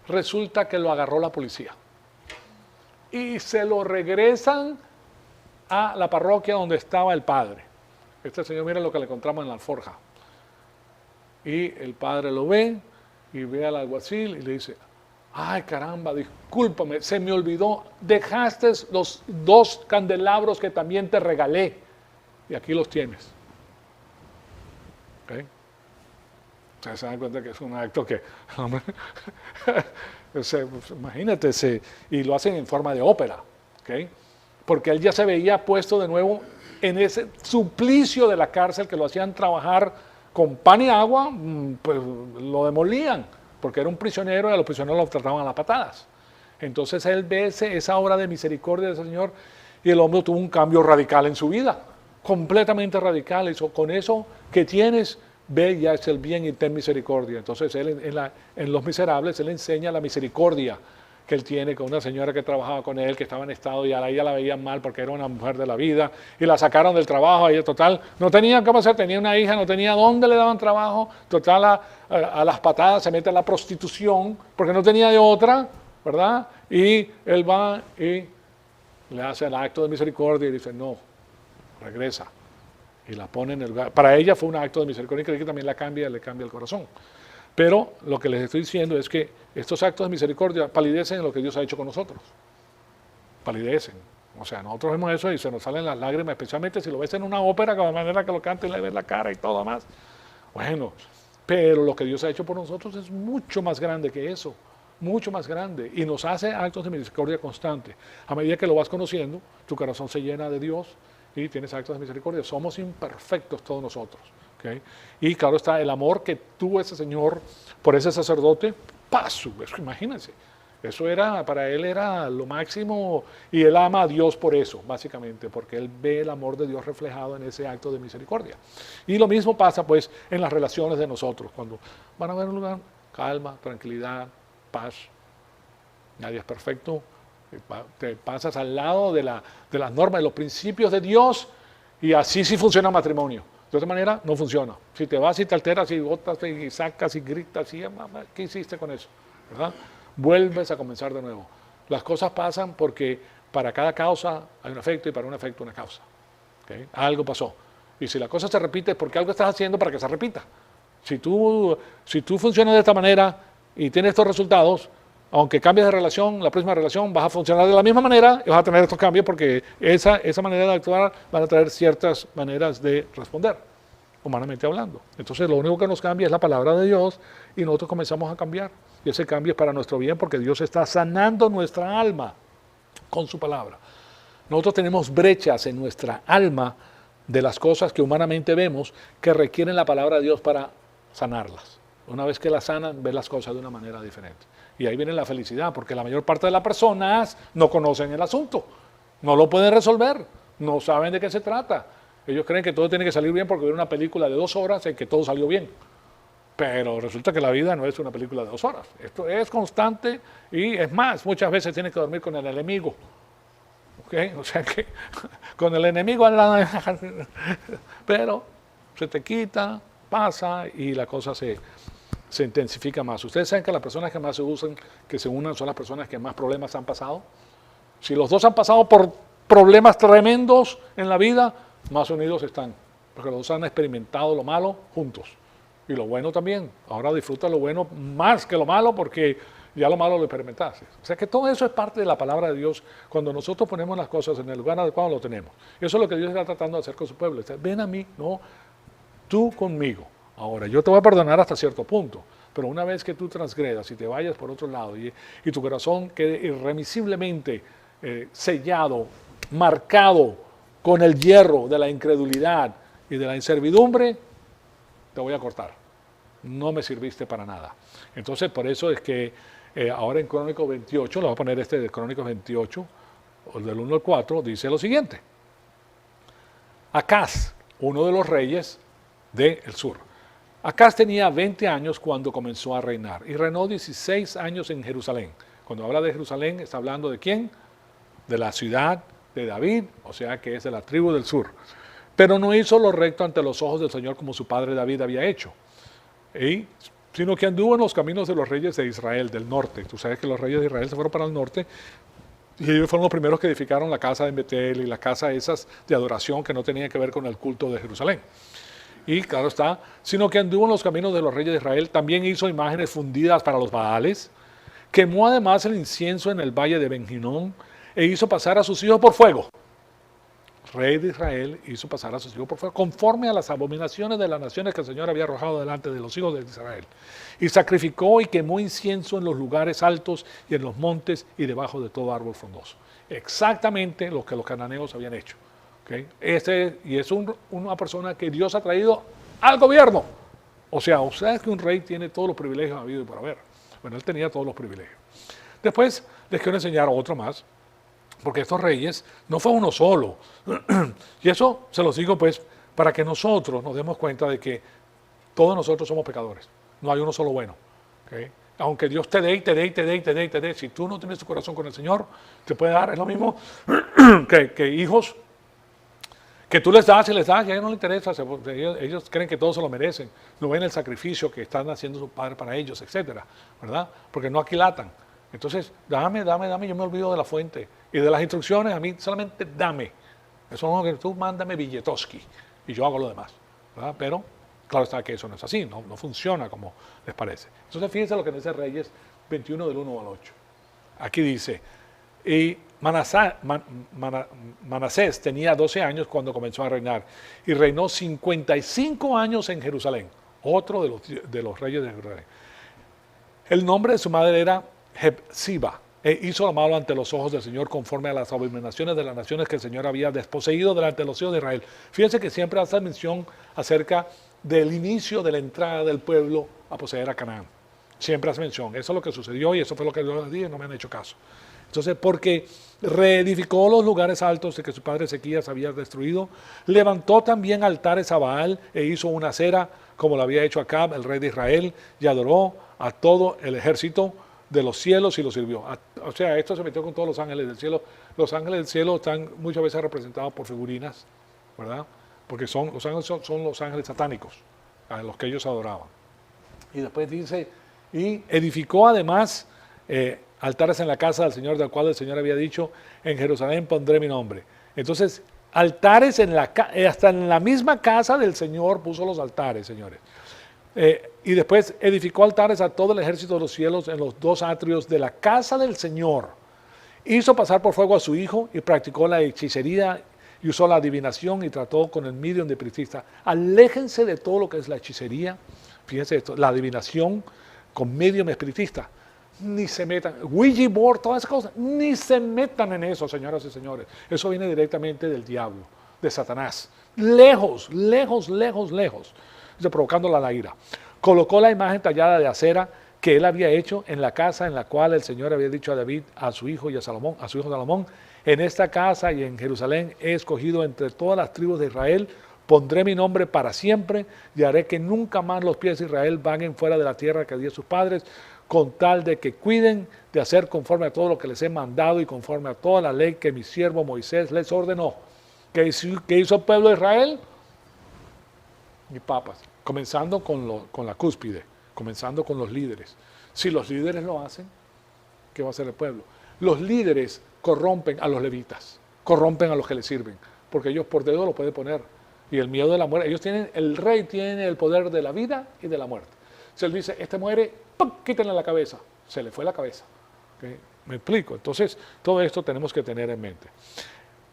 resulta que lo agarró la policía. Y se lo regresan a la parroquia donde estaba el padre. Este señor, mira lo que le encontramos en la alforja. Y el padre lo ve y ve al alguacil y le dice, Ay, caramba, discúlpame, se me olvidó, dejaste los 2 candelabros que también te regalé. Y aquí los tienes. ¿Okay? Ustedes se dan cuenta que es un acto que, hombre, imagínate, y lo hacen en forma de ópera, ¿okay? Porque él ya se veía puesto de nuevo en ese suplicio de la cárcel que lo hacían trabajar con pan y agua, pues lo demolían, porque era un prisionero y a los prisioneros los trataban a las patadas. Entonces él ve esa obra de misericordia del Señor y el hombre tuvo un cambio radical en su vida, completamente radical. Eso, con eso que tienes, ve y haz el bien y ten misericordia. Entonces él en Los Miserables, él enseña la misericordia que él tiene con una señora que trabajaba con él, que estaba en estado y a ella la veían mal porque era una mujer de la vida y la sacaron del trabajo. Ella total, no tenía qué hacer, tenía una hija, no tenía dónde le daban trabajo, total a las patadas se mete en la prostitución porque no tenía de otra, ¿verdad? Y él va y le hace el acto de misericordia y dice, no, regresa. Y la pone en el lugar. Para ella fue un acto de misericordia que también le cambia el corazón. Pero lo que les estoy diciendo es que estos actos de misericordia palidecen en lo que Dios ha hecho con nosotros. Palidecen. O sea, nosotros vemos eso y se nos salen las lágrimas, especialmente si lo ves en una ópera, de manera que lo canta y le ves la cara y todo más. Bueno, pero lo que Dios ha hecho por nosotros es mucho más grande que eso. Mucho más grande. Y nos hace actos de misericordia constante. A medida que lo vas conociendo, tu corazón se llena de Dios y tienes actos de misericordia. Somos imperfectos todos nosotros. ¿Okay? Y claro está el amor que tuvo ese señor por ese sacerdote, paso, imagínense, eso era, para él era lo máximo y él ama a Dios por eso, básicamente, porque él ve el amor de Dios reflejado en ese acto de misericordia. Y lo mismo pasa pues en las relaciones de nosotros, cuando van a ver un lugar, calma, tranquilidad, paz, nadie es perfecto, te pasas al lado de las normas, de los principios de Dios y así sí funciona el matrimonio. De otra manera, no funciona. Si te vas y te alteras y botas y sacas y gritas, y, ¿qué hiciste con eso? ¿Verdad? Vuelves a comenzar de nuevo. Las cosas pasan porque para cada causa hay un efecto y para un efecto una causa. ¿Okay? Algo pasó. Y si la cosa se repite es porque algo estás haciendo para que se repita. Si tú funcionas de esta manera y tienes estos resultados, aunque cambies de relación, la próxima relación vas a funcionar de la misma manera y vas a tener estos cambios porque esa manera de actuar van a traer ciertas maneras de responder, humanamente hablando. Entonces lo único que nos cambia es la palabra de Dios y nosotros comenzamos a cambiar. Y ese cambio es para nuestro bien porque Dios está sanando nuestra alma con su palabra. Nosotros tenemos brechas en nuestra alma de las cosas que humanamente vemos que requieren la palabra de Dios para sanarlas. Una vez que las sanan, ven las cosas de una manera diferente. Y ahí viene la felicidad, porque la mayor parte de las personas no conocen el asunto, no lo pueden resolver, no saben de qué se trata. Ellos creen que todo tiene que salir bien porque ven una película de 2 horas en que todo salió bien. Pero resulta que la vida no es una película de 2 horas. Esto es constante y es más, muchas veces tienes que dormir con el enemigo. ¿Okay? O sea que con el enemigo, pero se te quita, pasa y la cosa se intensifica más. Ustedes saben que las personas que más se unan son las personas que más problemas han pasado. Si los dos han pasado por problemas tremendos en la vida, más unidos están, porque los dos han experimentado lo malo juntos y lo bueno también. Ahora disfruta lo bueno más que lo malo porque ya lo malo lo experimentaste. O sea que todo eso es parte de la palabra de Dios. Cuando nosotros ponemos las cosas en el lugar adecuado, lo tenemos. Eso es lo que Dios está tratando de hacer con su pueblo. Ven a mí, no, tú conmigo. Ahora, yo te voy a perdonar hasta cierto punto, pero una vez que tú transgredas y te vayas por otro lado y tu corazón quede irremisiblemente sellado, marcado con el hierro de la incredulidad y de la inservidumbre, te voy a cortar. No me sirviste para nada. Entonces, por eso es que ahora en Crónicos 28, le voy a poner este de Crónicos 28, del 1 al 4, dice lo siguiente. Acaz, uno de los reyes del sur. Acaz tenía 20 años cuando comenzó a reinar y reinó 16 años en Jerusalén. Cuando habla de Jerusalén, está hablando ¿de quién? De la ciudad de David, o sea que es de la tribu del sur. Pero no hizo lo recto ante los ojos del Señor como su padre David había hecho, sino que anduvo en los caminos de los reyes de Israel, del norte. Tú sabes que los reyes de Israel se fueron para el norte y ellos fueron los primeros que edificaron la casa de Betel y la casa esas de adoración que no tenían que ver con el culto de Jerusalén. Y claro está, sino que anduvo en los caminos de los reyes de Israel, también hizo imágenes fundidas para los Baales, Quemó además el incienso en el valle de Ben-Hinnom e hizo pasar a sus hijos por fuego. Rey de Israel hizo pasar a sus hijos por fuego, conforme a las abominaciones de las naciones que el Señor había arrojado delante de los hijos de Israel. Y sacrificó y quemó incienso en los lugares altos y en los montes y debajo de todo árbol frondoso. Exactamente lo que los cananeos habían hecho. ¿Okay? Y es una persona que Dios ha traído al gobierno. O sea que un rey tiene todos los privilegios habidos y por haber. Bueno, él tenía todos los privilegios. Después les quiero enseñar otro más, porque estos reyes no fue uno solo. Y eso se los digo pues para que nosotros nos demos cuenta de que todos nosotros somos pecadores. No hay uno solo bueno. ¿Okay? Aunque Dios te dé y te dé y te dé y te dé y te dé, si tú no tienes tu corazón con el Señor, te puede dar, es lo mismo que hijos que tú les das y les das, y a ellos no les interesa, ellos creen que todos se lo merecen, no ven el sacrificio que están haciendo sus padres para ellos, etcétera, ¿verdad? Porque no aquilatan. Entonces, dame, yo me olvido de la fuente y de las instrucciones, a mí solamente dame. Eso es lo que tú mándame billetoski y yo hago lo demás, ¿verdad? Pero, claro está que eso no es así, no funciona como les parece. Entonces, fíjense lo que dice Reyes 21 del 1 al 8. Aquí dice, y Manasés tenía 12 años cuando comenzó a reinar y reinó 55 años en Jerusalén, otro de los reyes de Jerusalén. El nombre de su madre era Hepsiba, e hizo lo malo ante los ojos del Señor conforme a las abominaciones de las naciones que el Señor había desposeído delante de los hijos de Israel. Fíjense que siempre hace mención acerca del inicio de la entrada del pueblo a poseer a Canaán. Siempre hace mención. Eso es lo que sucedió y eso fue lo que yo les dije, no me han hecho caso. Entonces, porque reedificó los lugares altos de que su padre Ezequías había destruido, levantó también altares a Baal e hizo una acera como lo había hecho Acab, el rey de Israel, y adoró a todo el ejército de los cielos y lo sirvió. O sea, esto se metió con todos los ángeles del cielo. Los ángeles del cielo están muchas veces representados por figurinas, ¿verdad? Porque los ángeles son los ángeles satánicos, a los que ellos adoraban. Y después dice, y edificó además altares en la casa del Señor, del cual el Señor había dicho, en Jerusalén pondré mi nombre. Entonces, altares hasta en la misma casa del Señor puso los altares, señores. Y después edificó altares a todo el ejército de los cielos en los dos atrios de la casa del Señor. Hizo pasar por fuego a su hijo y practicó la hechicería y usó la adivinación y trató con el medium de espiritista. Aléjense de todo lo que es la hechicería, fíjense esto, la adivinación con medium espiritista. Ni se metan, Ouija board, todas esas cosas, ni se metan en eso, señoras y señores. Eso viene directamente del diablo, de Satanás. Lejos, lejos, lejos, lejos. Provocándola la ira. Colocó la imagen tallada de acera que él había hecho en la casa en la cual el Señor había dicho a David, a su hijo y a Salomón, a su hijo Salomón, en esta casa y en Jerusalén he escogido entre todas las tribus de Israel, pondré mi nombre para siempre y haré que nunca más los pies de Israel vaguen fuera de la tierra que di a sus padres, con tal de que cuiden de hacer conforme a todo lo que les he mandado y conforme a toda la ley que mi siervo Moisés les ordenó. ¿Qué hizo el pueblo de Israel? Ni papas. Comenzando con la cúspide, comenzando con los líderes. Si los líderes lo hacen, ¿qué va a hacer el pueblo? Los líderes corrompen a los levitas, corrompen a los que les sirven, porque ellos por dedo lo pueden poner. Y el miedo de la muerte, el rey tiene el poder de la vida y de la muerte. Si él dice, este muere, ¡pum!, quítenle la cabeza, se le fue la cabeza. ¿Okay? ¿Me explico? Entonces, todo esto tenemos que tener en mente.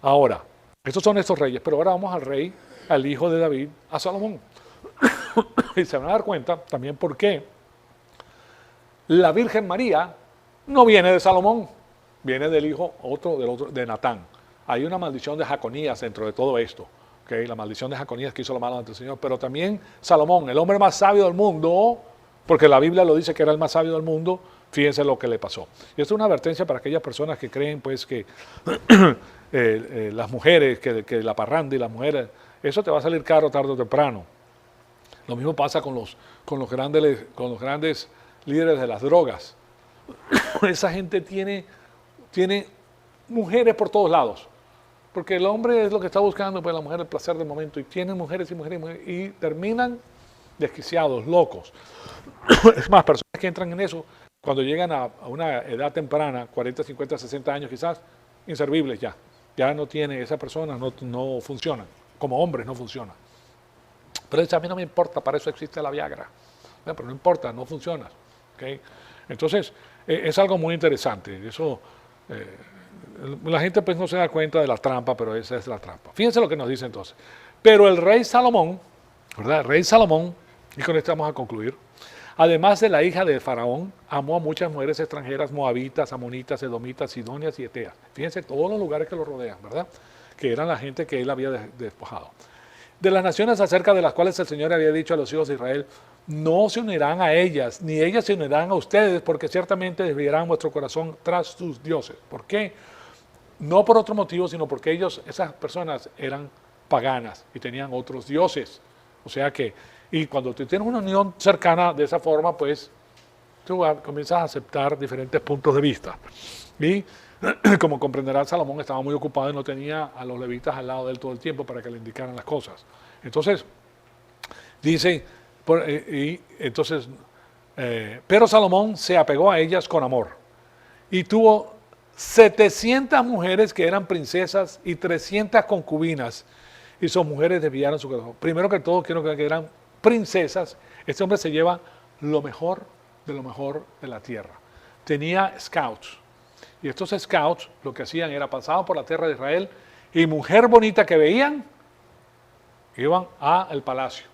Ahora, estos son estos reyes, pero ahora vamos al rey, al hijo de David, a Salomón. Y se van a dar cuenta también por qué la Virgen María no viene de Salomón, viene del hijo de Natán. Hay una maldición de Jaconías dentro de todo esto. ¿Okay? La maldición de Jaconías que hizo lo malo ante el Señor, pero también Salomón, el hombre más sabio del mundo, porque la Biblia lo dice que era el más sabio del mundo, fíjense lo que le pasó. Y esto es una advertencia para aquellas personas que creen pues que las mujeres, que la parranda y las mujeres, eso te va a salir caro tarde o temprano. Lo mismo pasa con los grandes líderes de las drogas. Esa gente tiene mujeres por todos lados. Porque el hombre es lo que está buscando, pues la mujer el placer del momento. Y tienen mujeres y mujeres y mujeres. Y terminan desquiciados, locos. Es más, personas que entran en eso, cuando llegan a una edad temprana, 40, 50, 60 años quizás, inservibles ya. Ya no tiene, esa persona no funciona. Como hombres no funciona. Pero dice, a mí no me importa, para eso existe la Viagra. Pero no importa, no funciona. ¿Okay? Entonces, es algo muy interesante. Eso, la gente pues no se da cuenta de la trampa, pero esa es la trampa. Fíjense lo que nos dice entonces. Pero el rey Salomón, ¿verdad? El rey Salomón, y con esto vamos a concluir, además de la hija de Faraón, amó a muchas mujeres extranjeras, moabitas, amonitas, edomitas, sidonias y eteas. Fíjense todos los lugares que lo rodean, ¿verdad? Que eran la gente que él había despojado. De las naciones acerca de las cuales el Señor había dicho a los hijos de Israel, no se unirán a ellas, ni ellas se unirán a ustedes, porque ciertamente desviarán vuestro corazón tras sus dioses. ¿Por qué? No por otro motivo, sino porque esas personas eran paganas y tenían otros dioses. O sea que, y cuando tú tienes una unión cercana de esa forma, pues tú comienzas a aceptar diferentes puntos de vista. Y como comprenderá, Salomón estaba muy ocupado y no tenía a los levitas al lado de él todo el tiempo para que le indicaran las cosas. Entonces, dice, pero Salomón se apegó a ellas con amor y tuvo 700 mujeres que eran princesas y 300 concubinas, y sus mujeres desviaron su corazón. Primero que todo, quiero que eran princesas. Este hombre se lleva lo mejor de la tierra. Tenía scouts, y estos scouts lo que hacían era pasaban por la tierra de Israel y mujer bonita que veían, iban al palacio.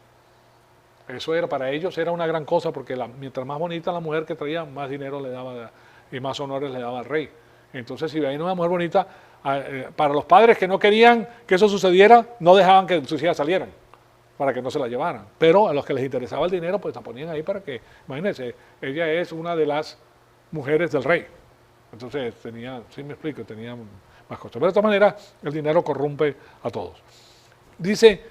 Eso era para ellos, era una gran cosa, porque mientras más bonita la mujer que traía, más dinero le daba y más honores le daba al rey. Entonces, si veían una mujer bonita, para los padres que no querían que eso sucediera, no dejaban que sus hijas salieran, para que no se la llevaran. Pero a los que les interesaba el dinero, pues la ponían ahí para que, imagínense, ella es una de las mujeres del rey. Entonces, tenía más cosas. Pero de todas maneras, el dinero corrompe a todos. Dice,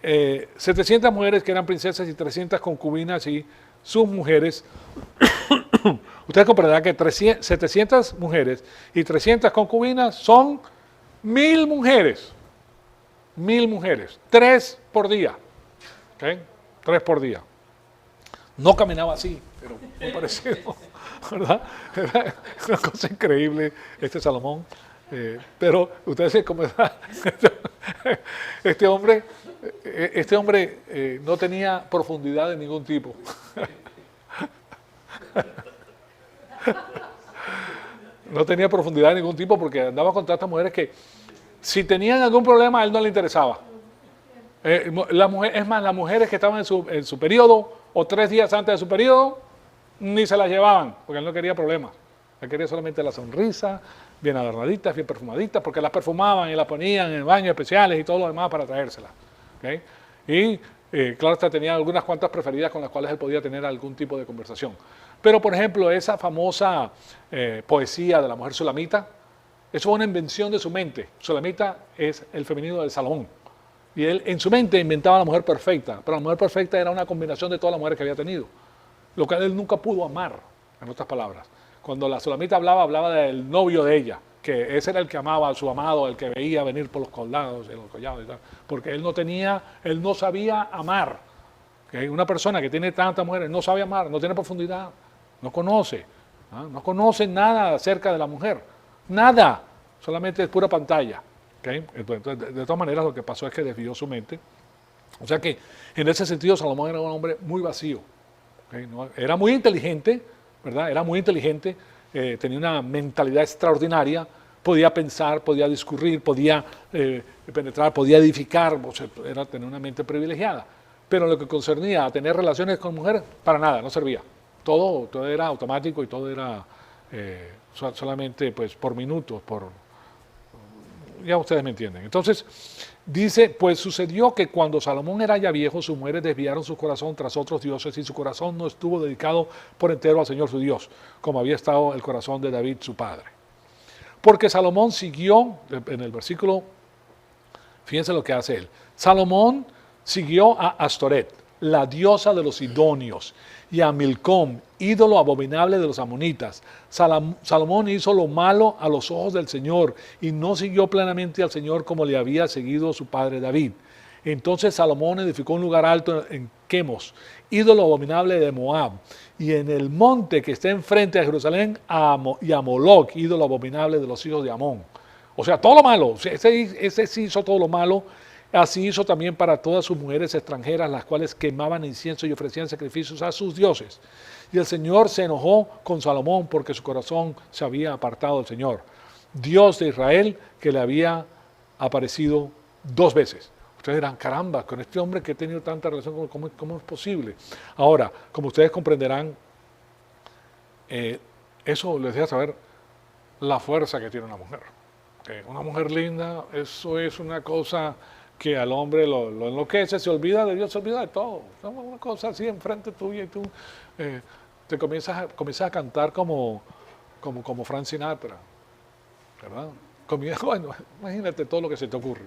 700 mujeres que eran princesas y 300 concubinas y sus mujeres. Ustedes comprenderán que 700 mujeres y 300 concubinas son 1000 mujeres. 1000 mujeres. 3 por día. ¿Okay? 3 por día. No caminaba así, pero muy parecido. ¿Verdad? Era una cosa increíble este Salomón. Pero ustedes se cómo este hombre no tenía profundidad de ningún tipo. No tenía profundidad de ningún tipo, porque andaba con tantas mujeres que si tenían algún problema a él no le interesaba. Las mujeres que estaban en su periodo o 3 días antes de su periodo, ni se las llevaban, porque él no quería problemas. Él quería solamente la sonrisa, bien adornaditas, bien perfumaditas, porque las perfumaban y las ponían en baños especiales y todo lo demás para traérselas. ¿Okay? Y claro, tenía algunas cuantas preferidas con las cuales él podía tener algún tipo de conversación. Pero, por ejemplo, esa famosa poesía de la mujer sulamita, eso fue una invención de su mente. Sulamita es el femenino de Salomón. Y él en su mente inventaba la mujer perfecta, pero la mujer perfecta era una combinación de todas las mujeres que había tenido. Lo que él nunca pudo amar, en otras palabras. Cuando la sulamita hablaba del novio de ella, que ese era el que amaba a su amado, el que veía venir por los collados y tal, porque él no sabía amar. ¿Okay? Una persona que tiene tantas mujeres no sabe amar, no tiene profundidad, no conoce nada acerca de la mujer, nada, solamente es pura pantalla. ¿Okay? Entonces, de todas maneras, lo que pasó es que desvió su mente. O sea que, en ese sentido, Salomón era un hombre muy vacío. ¿Okay? ¿No? Era muy inteligente, ¿verdad? Era muy inteligente, tenía una mentalidad extraordinaria, podía pensar, podía discurrir, podía penetrar, podía edificar, o sea, tenía una mente privilegiada. Pero lo que concernía a tener relaciones con mujeres, para nada, no servía. Todo era automático y todo era solamente pues, por minutos, ya ustedes me entienden. Entonces, dice, pues sucedió que cuando Salomón era ya viejo, sus mujeres desviaron su corazón tras otros dioses y su corazón no estuvo dedicado por entero al Señor su Dios, como había estado el corazón de David su padre. Porque Salomón siguió, en el versículo, fíjense lo que hace él. Salomón siguió a Astoret, la diosa de los sidonios, y a Milcom, ídolo abominable de los amonitas. Salomón hizo lo malo a los ojos del Señor y no siguió plenamente al Señor como le había seguido su padre David. Entonces Salomón edificó un lugar alto en Quemos, ídolo abominable de Moab, y en el monte que está enfrente a Jerusalén, y a Moloc, ídolo abominable de los hijos de Amón. O sea, todo lo malo, ese sí hizo todo lo malo, Así hizo también para todas sus mujeres extranjeras, las cuales quemaban incienso y ofrecían sacrificios a sus dioses. Y el Señor se enojó con Salomón porque su corazón se había apartado del Señor, Dios de Israel, que le había aparecido 2 veces. Ustedes dirán, caramba, con este hombre que he tenido tanta relación, ¿cómo es posible? Ahora, como ustedes comprenderán, eso les deja saber la fuerza que tiene una mujer. Una mujer linda, eso es una cosa que al hombre lo enloquece, se olvida de Dios, se olvida de todo. Una cosa así enfrente tuya y tú te comienzas a cantar como Frank Sinatra, ¿verdad? Bueno, imagínate todo lo que se te ocurre.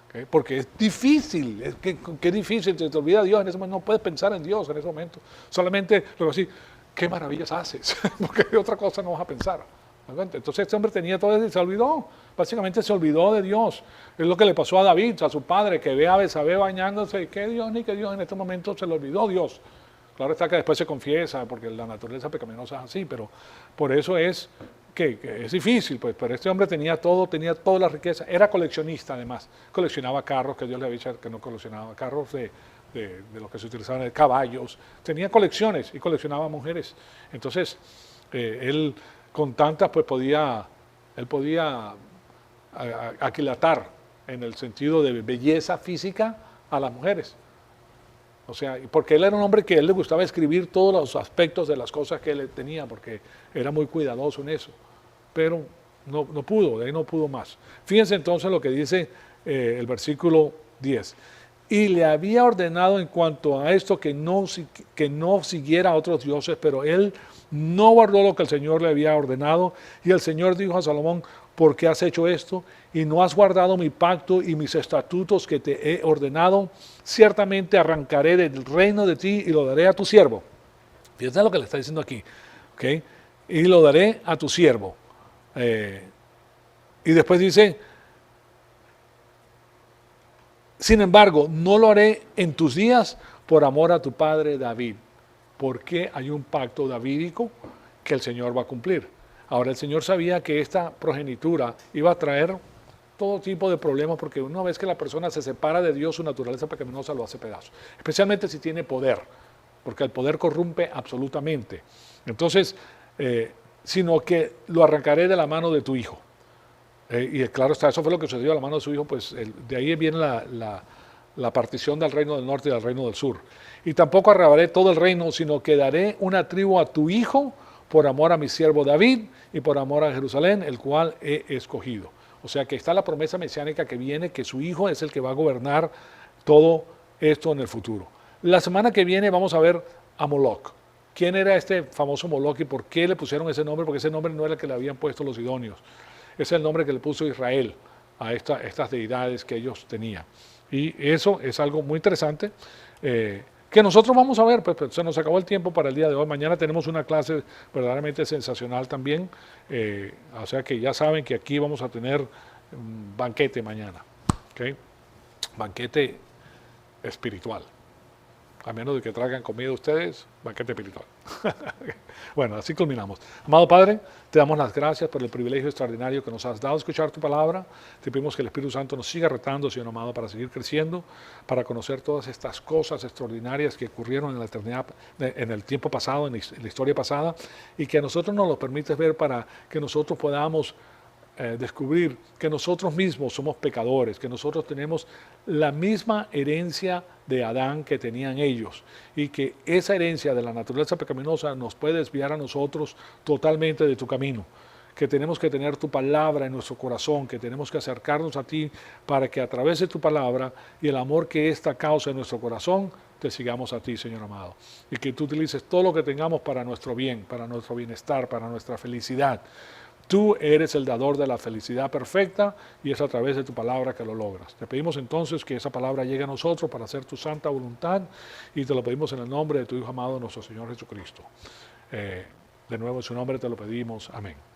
¿Okay? Porque es difícil, qué difícil, se te olvida Dios en ese momento, no puedes pensar en Dios en ese momento. Solamente luego así, qué maravillas haces, porque de otra cosa no vas a pensar. Entonces este hombre tenía todo eso y se olvidó, básicamente se olvidó de Dios. Es lo que le pasó a David, a su padre, que ve a Betsabé bañándose, que Dios ni que Dios, en este momento se le olvidó Dios. Claro está que después se confiesa, porque la naturaleza pecaminosa es así, pero por eso es que es difícil, pues, pero este hombre tenía toda la riqueza, era coleccionista además, coleccionaba carros, que Dios le había dicho que no coleccionaba, carros de los que se utilizaban, de caballos, tenía colecciones y coleccionaba mujeres. Entonces, él con tantas, pues él podía aquilatar en el sentido de belleza física a las mujeres. O sea, porque él era un hombre que a él le gustaba escribir todos los aspectos de las cosas que él tenía, porque era muy cuidadoso en eso. Pero no pudo, de ahí no pudo más. Fíjense entonces lo que dice el versículo 10. Y le había ordenado en cuanto a esto que no siguiera a otros dioses, pero él no guardó lo que el Señor le había ordenado. Y el Señor dijo a Salomón, ¿por qué has hecho esto? Y no has guardado mi pacto y mis estatutos que te he ordenado. Ciertamente arrancaré del reino de ti y lo daré a tu siervo. Fíjense lo que le está diciendo aquí. ¿Okay? Y lo daré a tu siervo. Y después dice, sin embargo, no lo haré en tus días por amor a tu padre David, porque hay un pacto davídico que el Señor va a cumplir. Ahora, el Señor sabía que esta progenitura iba a traer todo tipo de problemas, porque una vez que la persona se separa de Dios, su naturaleza pecaminosa lo hace pedazos, especialmente si tiene poder, porque el poder corrompe absolutamente. Entonces, sino que lo arrancaré de la mano de tu hijo. Y claro está, eso fue lo que sucedió a la mano de su hijo, pues de ahí viene la partición del reino del norte y del reino del sur. Y tampoco arrebataré todo el reino, sino que daré una tribu a tu hijo por amor a mi siervo David y por amor a Jerusalén, el cual he escogido. O sea que está la promesa mesiánica que viene, que su hijo es el que va a gobernar todo esto en el futuro. La semana que viene vamos a ver a Moloch. ¿Quién era este famoso Moloch y por qué le pusieron ese nombre? Porque ese nombre no era el que le habían puesto los sidonios. Es el nombre que le puso Israel a estas deidades que ellos tenían. Y eso es algo muy interesante que nosotros vamos a ver. Pues se nos acabó el tiempo para el día de hoy. Mañana tenemos una clase verdaderamente sensacional también. O sea que ya saben que aquí vamos a tener un banquete mañana. ¿Okay? Banquete espiritual. A menos de que traigan comida ustedes, banquete espiritual. Bueno, así culminamos. Amado Padre, te damos las gracias por el privilegio extraordinario que nos has dado de escuchar tu palabra. Te pedimos que el Espíritu Santo nos siga retando, Señor amado, para seguir creciendo, para conocer todas estas cosas extraordinarias que ocurrieron en la eternidad, en el tiempo pasado, en la historia pasada, y que a nosotros nos lo permites ver para que nosotros podamos descubrir que nosotros mismos somos pecadores, que nosotros tenemos la misma herencia de Adán que tenían ellos y que esa herencia de la naturaleza pecaminosa nos puede desviar a nosotros totalmente de tu camino, que tenemos que tener tu palabra en nuestro corazón, que tenemos que acercarnos a ti para que a través de tu palabra y el amor que esta causa en nuestro corazón, te sigamos a ti, Señor amado, y que tú utilices todo lo que tengamos para nuestro bien, para nuestro bienestar, para nuestra felicidad. Tú eres el dador de la felicidad perfecta y es a través de tu palabra que lo logras. Te pedimos entonces que esa palabra llegue a nosotros para hacer tu santa voluntad y te lo pedimos en el nombre de tu Hijo amado, nuestro Señor Jesucristo. De nuevo en su nombre te lo pedimos. Amén.